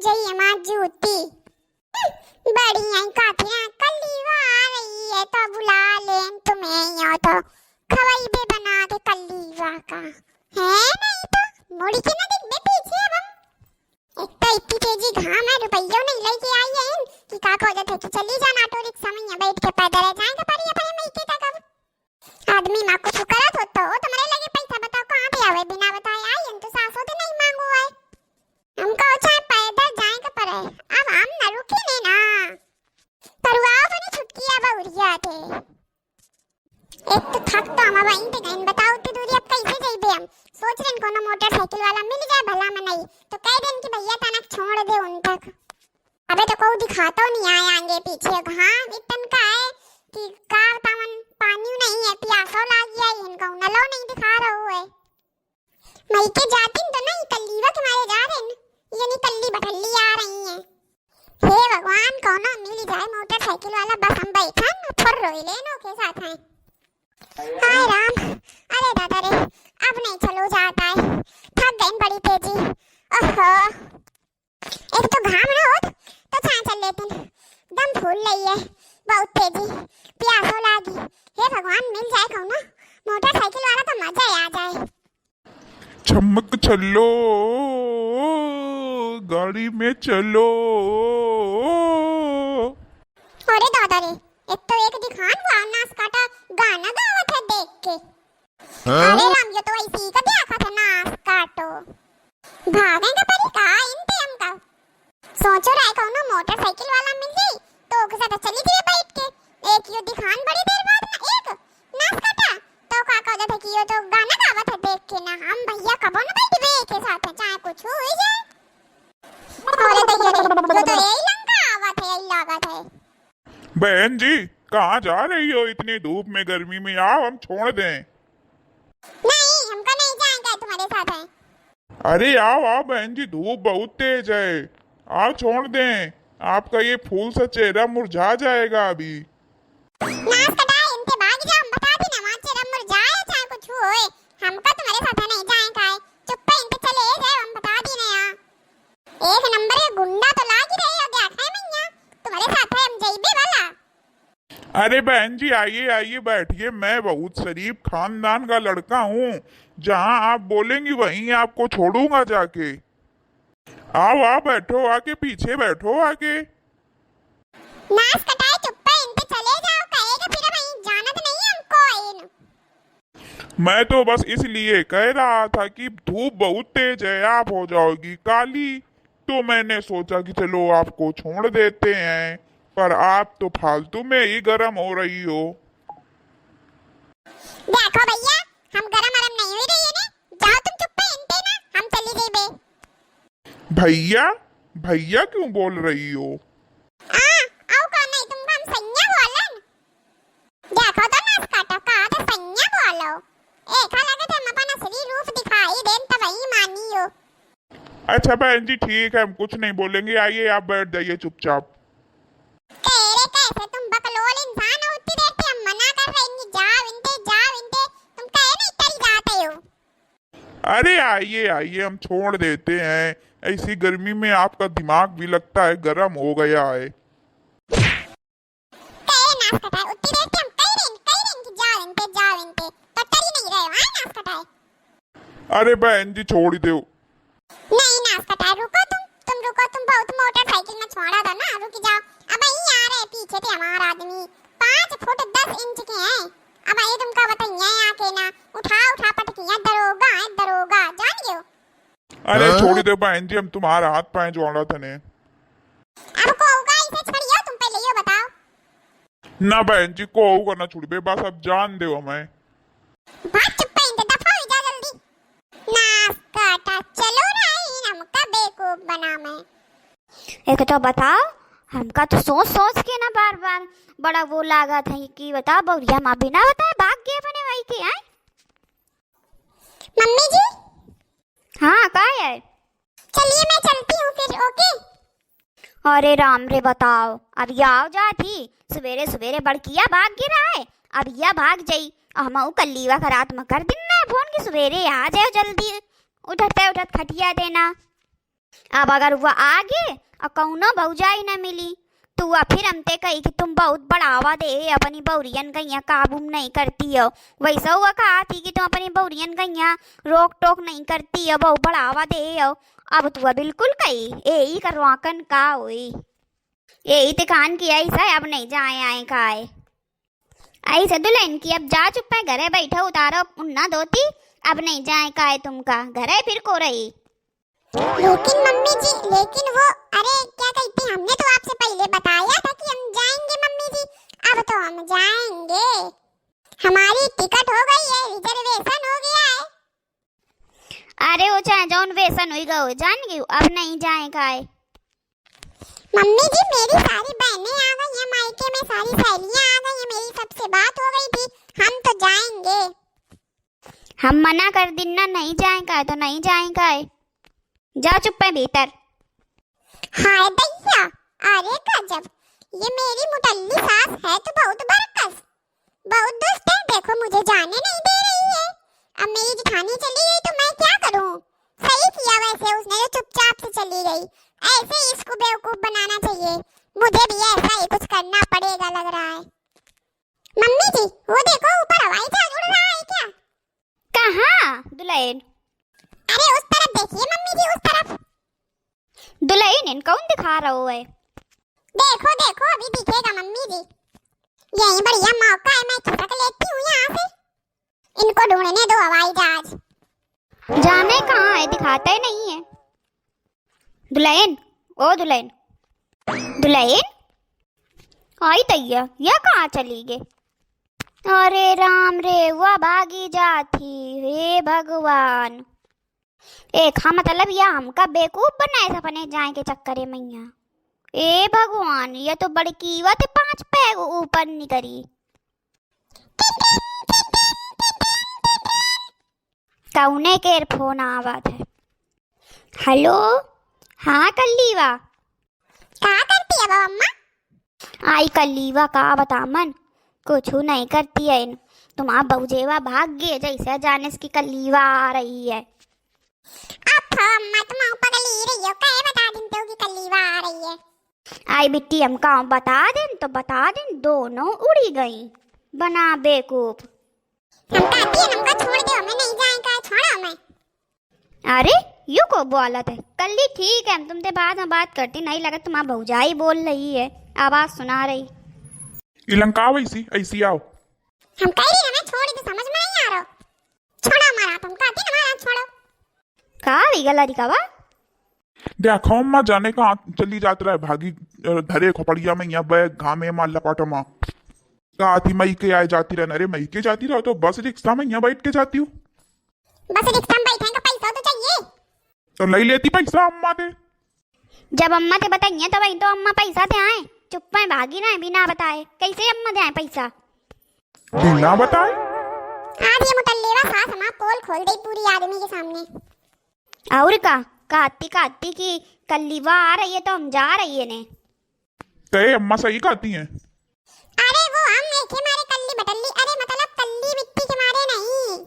जई मां जूती बढ़िया काफिया कल्लीवा आ रही है तो बुला लें तुम्हें यो तो खवाई बे बना के कल्लीवा का है नहीं तो मुड़ी के ना देख बे पीछे अब हम एक तो इतनी तेजी घाम है रुपयों नहीं लेके आई है कि का को जाते कि चली जाना ऑटो रिक्शा में यहाँ बैठ के पैदल जाएंगे पर ये अपने महीके तक अब आदमी मां कुछ करत हो तो तुम्हारे लगे पैसा बताओ कहां पे आवे बिना बताए आई हम तो सासों से नहीं मांगू है हमको चाहे पैदल जाए का पर अब हम न रुके ने ना परवाह बनी छुटकी अब उरिया थे एक तो थक तो हम वहीं पे गए बताओ इतनी दूरी अब कैसे जाइबे हम सोच रहे कोनो मोटरसाइकिल वाला मिल जाए भला में नहीं तो कह देन कि भैया तनक छोड़ दे उन तक अबे तो कोई दिखाता नहीं आया आगे पीछे हां इतन का है कि कार तमन पानी नहीं है प्यासा लाग गया इनका नलो नहीं दिखा रहा है मई के जाती तो नहीं कल्लीवा के मारे जा रहे हैं यानी कल्ली बठल्ली आ रही हैं हे भगवान कौन मिल जाए मोटरसाइकिल वाला बस हम बैठा फुर रोइले नो के साथ हैं हाय राम अरे दादा रे अब नहीं चलो जाता है थक गई बड़ी तेजी ओहो एक तो घाम ना होत तो छां चल लेते दम फूल रही है बहुत तेजी प्यासो लागी हे भगवान मिल जाए कौन मोटरसाइकिल वाला तो मजा आ जाए चमक चलो गाड़ी में चलो अरे दादा रे एक तो एक दिखान वो नाच काटा गाना गावत है देख के अरे राम ये तो ऐसी का देखा था नाच काटो भागेंगे पर का इनते हम का सोचो रहा है कौन मोटरसाइकिल वाला मिल जाए तो के साथ चली थी बैठ के एक यो दिखान बड़ी देर बाद ना एक नाच काटा तो का कह दे कि यो तो गाना गावत है देख के ना हम भैया कबो ना बैठ बे के साथ चाहे कुछ हो जाए अरे भैया रे यो तो यही लंका आवत है यही लागत है बहन जी कहाँ जा रही हो इतनी धूप में गर्मी में आओ हम छोड़ दें नहीं हमको नहीं जाएंगे तुम्हारे साथ है अरे आओ आओ बहन जी धूप बहुत तेज है आओ छोड़ दें आपका ये फूल सा चेहरा मुरझा जाएगा अभी नाच कटाए इनके भाग जा हम बता दी ना वहां चेहरा मुरझाए चाहे कुछ होए हमका तुम्हारे साथ नहीं जाएंगे चुप इनके चले जाए हम बता दी ना यार एक नंबर के गुंडा तो लाग ही रहे हो क्या है मैया तुम्हारे साथ है हम जाइबे वाला अरे बहन जी आइए आइए बैठिए मैं बहुत शरीफ खानदान का लड़का हूँ जहाँ आप बोलेंगी वहीं आपको छोड़ूंगा जाके आओ आओ बैठो आके पीछे बैठो आके नाच कटाए चुप इनके चले जाओ कहेगा फिर वहीं जाना तो नहीं हमको इन मैं तो बस इसलिए कह रहा था कि धूप बहुत तेज है आप हो जाओगी काली तो मैंने सोचा कि चलो आपको छोड़ देते हैं पर आप तो फालतू में ही गर्म हो रही हो देखो भैया हम गरम नहीं हुई रही है ना जाओ तुम चुप इनते ना हम चली जाइबे भैया भैया क्यों बोल रही हो आओ कौन नहीं तुम हम सैया बोलन देखो तो नाच काटा कहा तो सैया बोलो एक लगे थे हम अपना असली रूप दिखाई देन तो वही मानी हो अच्छा बहन जी ठीक है हम कुछ नहीं बोलेंगे आइए आप बैठ जाइए चुपचाप तेरे कैसे तुम बकलोल इंसान हो उतनी देर से हम मना कर रहे हैं जाओ इनते तुम कहे नहीं चल जाते हो अरे आइए आइए हम छोड़ देते हैं ऐसी गर्मी में आपका दिमाग भी लगता है गर्म हो गया है कहे नाच कटाए उतनी देर से हम कह रहे हैं कि जाओ इनते तो टरी नहीं रहे हो नाच कटाए अरे बहन जी छोड़ दो नहीं नाच कटाए रुको तुम बहुत मोटरसाइकिल में छोड़ा था ना रुक जाओ अब यहीं आ रहे पीछे थे हमारा आदमी 5 फुट 10 इंच के हैं अब ये तुमका बताइए आके ना उठा पटकिया दरोगा जान गयो अरे छोड़ दो बहन जी हम तुम्हारा हाथ पाए जोड़ा थने अब को होगा इसे छड़ियो तुम पहले यो बताओ ना बहन जी को होगा ना छुड़बे बस अब जान दो हमें बात चुप पे इनके दफा हो जा जल्दी नाच काटा चलो नहीं हमका बेवकूफ बना मैं एक तो बताओ हमका तो सोच के ना बार बार बड़ा वो लागा था कि बताओ बउरिया माँ बिना बताए भाग गए अपने वही के आए मम्मी जी हाँ का है चलिए मैं चलती हूँ फिर ओके अरे राम रे बताओ अब ये आओ जाती सवेरे सवेरे बड़किया भाग गिरा है अब यह भाग जाई हम कल्लीवा का रात में कर दिन ना फोन की सवेरे आ जाओ जल्दी उठते उठत खटिया देना अब अगर वह आगे और कौनो भौजाई न मिली तो वह फिर हमते कही कि तुम बहुत बढ़ावा दे अपनी बौरियन गैया काबू नहीं करती हो। वैसा हुआ कहा थी कि तुम अपनी बौरियन गैया रोक टोक नहीं करती हो, बहुत बढ़ावा दे हो। अब तो वह बिल्कुल कही यही करवाकन का हुई, यही तिकान की ऐसा अब नहीं जाए आए खाए ऐसे दुल्हन की। अब जा चुप है, घरे बैठा उतारो उन्ना धोती, अब नहीं जाए काहे तुमका घरे फिर को रही। लेकिन मम्मी जी, लेकिन वो अरे क्या कहती, हमने तो आपसे पहले बताया था कि हम जाएंगे मम्मी जी। अब तो हम जाएंगे, हमारी टिकट हो गई है, रिजर्वेशन हो गया है। अरे वो चाहे जौन वेसन हुई गो जान गई, अब नहीं जाए काहे। मम्मी जी मेरी सारी बहनें आ गई हैं मायके में, सारी सहेलियां आ गई हैं, मेरी सबसे बात हो गई थी, हम तो जाएंगे। हम मना कर दिना नहीं जाए काहे तो नहीं जाए काहे, जा चुप है भीतर। हाय दैया, अरे गजब, ये मेरी मुटल्ली सास है तो बहुत बरकस, बहुत दुष्ट है। देखो मुझे जाने नहीं दे रही है। अब मेरी जेठानी चली गई तो मैं क्या करूं? सही किया वैसे उसने जो चुपचाप से चली गई, ऐसे ही इसको बेवकूफ बनाना चाहिए। मुझे भी ऐसा ही कुछ करना पड़ेगा लग रहा है। मम्मी जी वो देखो ऊपर हवाई जहाज उड़ रहा है क्या? कहाँ दुल्हन? अरे उस तरफ देखिए मम्मी जी, उस तरफ। दुल्हन इनको कौन दिखा रहा है? देखो देखो अभी दिखेगा मम्मी जी, यही बढ़िया मौका है, मैं खिसक लेती हूँ यहाँ से। इनको ढूंढने दो हवाई जहाज। जाने कहाँ है, दिखाता ही नहीं है। दुल्हन, ओ दुल्हन, दुल्हन आई तैया, यह कहाँ चली गई? अरे राम रे, वह भागी जाती, हे भगवान। एक हाँ मतलब यह हमका बेवकूफ बनाए सपने जाए के चक्कर में यहाँ। ए भगवान, ये तो बड़की वत 5 पैग ऊपर नहीं करी। कौने के फोन आवाज है? हेलो, हाँ कल्लीवा, क्या करती है अम्मा? आई कल्लीवा का बता मन, कुछ नहीं करती है। तुम्हारा बहुजेवा भाग गए जैसे जाने की कल्लीवा आ रही है। अब अम्मा तुम पगली रही हो, कहे बता देते हो कि कल्लीवा आ रही है। आई बिट्टी हम का बता दें तो बता दें, दोनों उड़ी गई बना बेवकूफ। हम कहती है हमका छोड़ दो, हमें नहीं जाएगा, छोड़ो हमें। अरे यू को बोलत है कल्ली, ठीक है हम तुमसे बाद में बात करती, नहीं लगा तुम्हारा भौजाई बोल रही है, आवाज सुना रही। इलंका वैसी ऐसी आओ। हम कह रही हमें छोड़ दो, समझ में नहीं आ रहा, छोड़ो हमारा, तुम कहती ना हमारा छोड़ो। का गला रिकावा? देखो अम्मा जाने का चली जात रहा है, भागी धरे खोपड़िया में यहाँ बैग घामे माला पाटो माँ कहा थी मई के आए जाती रहना। अरे मई के जाती रहो तो बस रिक्शा में यहाँ बैठ के जाती हूँ। बस रिक्शा में बैठने का पैसा तो चाहिए, तो ले लेती पैसा अम्मा दे। जब अम्मा ते बताइए तब तो अम्मा पैसा दे आए, चुप में भागी ना बिना बताए, कैसे अम्मा दे आए पैसा बिना बताए? आज ये मुटल्लेवा सास हमारा पोल खोल गई पूरी आदमी के सामने। और का कहती कि कल्लीवा आ रही है तो हम जा रही है ने। कहे अम्मा सही कहती हैं। अरे वो हम नहीं के मारे कल्ली बटल्ली, अरे मतलब कल्ली मिट्टी के मारे नहीं।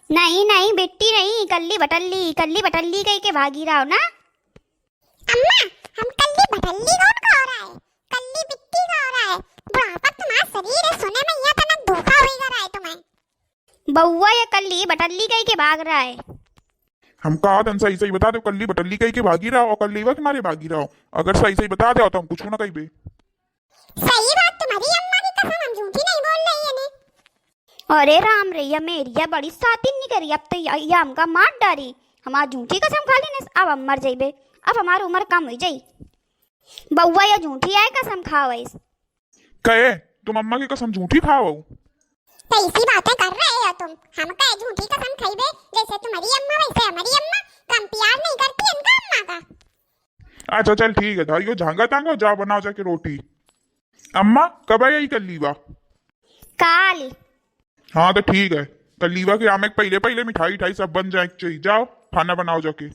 नहीं नहीं बिट्टी नहीं, कल्ली बटल्ली कही के भागी रहा हो ना। अम्मा हम कल्ली बटल्ली कौन का हो रहा है, कल्ली मिट्टी का हो रहा है। बुढ़ापा तुम्हारा शरीर है, सुने में यह तना धोखा हो रहा है तुम्हें। बउआ या कल्ली बटल्ली कही के भाग रहा है। हम कहा था सही सही बता दो, कल्ली बटल्ली कही के भागी रहो और कल्लीवा के मारे भागी रहो। अगर सही सही बता दो तो हम कुछ ना कही बे। सही बात तुम्हारी अम्मा की कसम, हम झूठी नहीं बोल रही है ने। अरे राम रे, या मेरी या बड़ी सातिन नहीं करी, अब तो या हमका मार डारी, हमार झूठी कसम खा लेने। अब हम मर जाइबे, अब हमारी उम्र कम हो जाई। बउआ या झूठी आए कसम खाओ। कहे तुम अम्मा की कसम झूठी खाओ? तो इसी बातें कर रहे हो तुम, हम कहे झूठी कसम खाइबे, जैसे तुम्हारी अम्मा वैसे हमारी अम्मा, कम प्यार नहीं करती इनका अम्मा का। अच्छा चल ठीक है, धारियो झांगा तांगा जा बनाओ जाके रोटी। अम्मा कब आई कल्लीवा? काली। हाँ तो ठीक है, कल्लीवा के आमे पहले पहले मिठाई ठाई सब बन जाए चाहिए। जाओ खाना बनाओ जाके।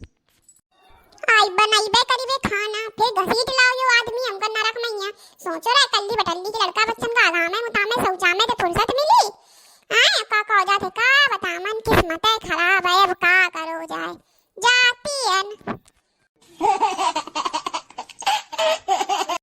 आई बनाइबे करीबे खाना, फिर घसीट लाओ यो आदमी हमका नरक में। सोचो रे कल्ली बटल्ली के लड़का बच्चन का आगाम है, मुतामे शौचा में तो फुर्सत मिली। हाँ का हो जाते का बता, मन किस्मत है खराब है, अब का करो जाए जाती है।